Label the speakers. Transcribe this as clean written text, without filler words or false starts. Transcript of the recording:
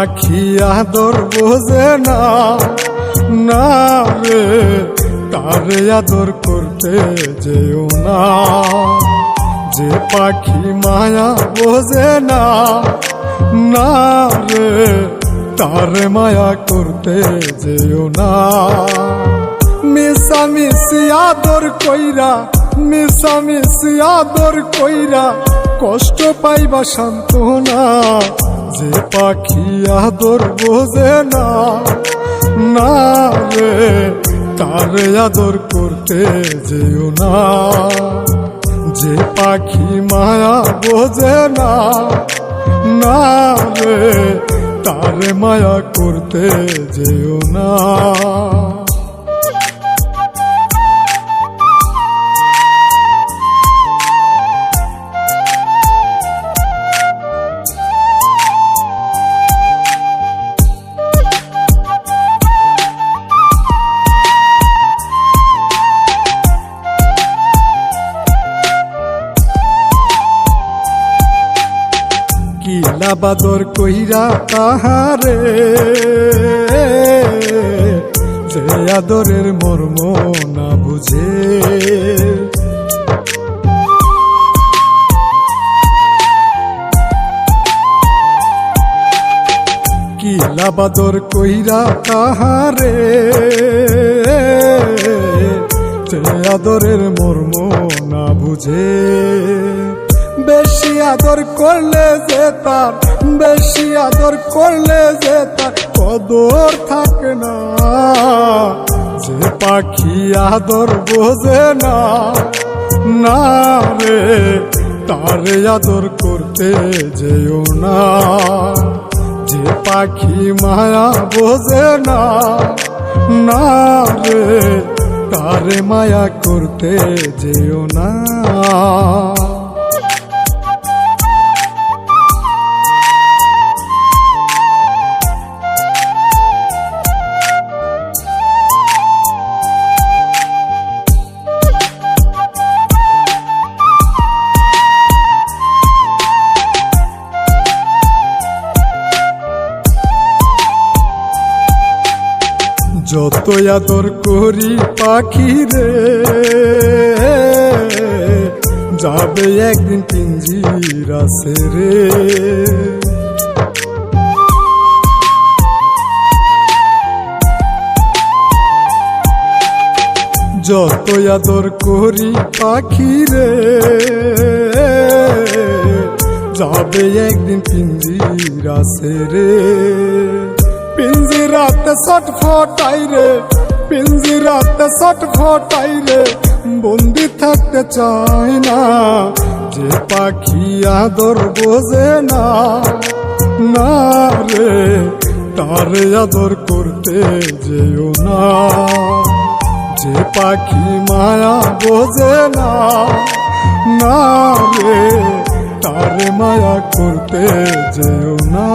Speaker 1: পাখি আদর বোঝে না, না রে তারে আদর করতে যেও না। যে পাখি মায়া বোঝে না, না রে তারে মায়া করতে যেও না। মিশামিশি আদর কইরা, মিশামিশি আদর কইরা কষ্ট পাইবা সান্ত্বনা। যে পাখি আদর বোঝে না, না রে তারে আদর করতে যেও না। যে পাখি মায়া বোঝে না, না রে তারে মায়া করতে যেও না। কিলা বাদর কইরা তাহারে, যে আদরের মর্ম না বুঝে। কিলা বাদর কইরা তাহারে, যে আদরের মর্ম না বুঝে। বেশি আদর করলে যে তার, বেশি আদর করলে যে তার কদর থাকে না। যে পাখি আদর বোঝে না, না রে তারে আদর করতে যেও না। যে পাখি মায়া বোঝে না, না রে তারে মায়া করতে যেও না। যত আদর করি পাখি রে, যাবে একদিন পিঞ্জিরা ছেড়ে। যত আদর করি পাখি রে, যাবে একদিন পিঞ্জিরা ছেড়ে। পিঞ্জিরাতে ছটফটাই রে, পিঞ্জিরাতে ছটফটাই রে, বন্দি থাকতে চাই না। যে পাখি আদর বোঝে না, না রে তারে আদর করতে যেও না। যে পাখি মায়া বোঝে না, না রে তারে মায়া করতে যেও না।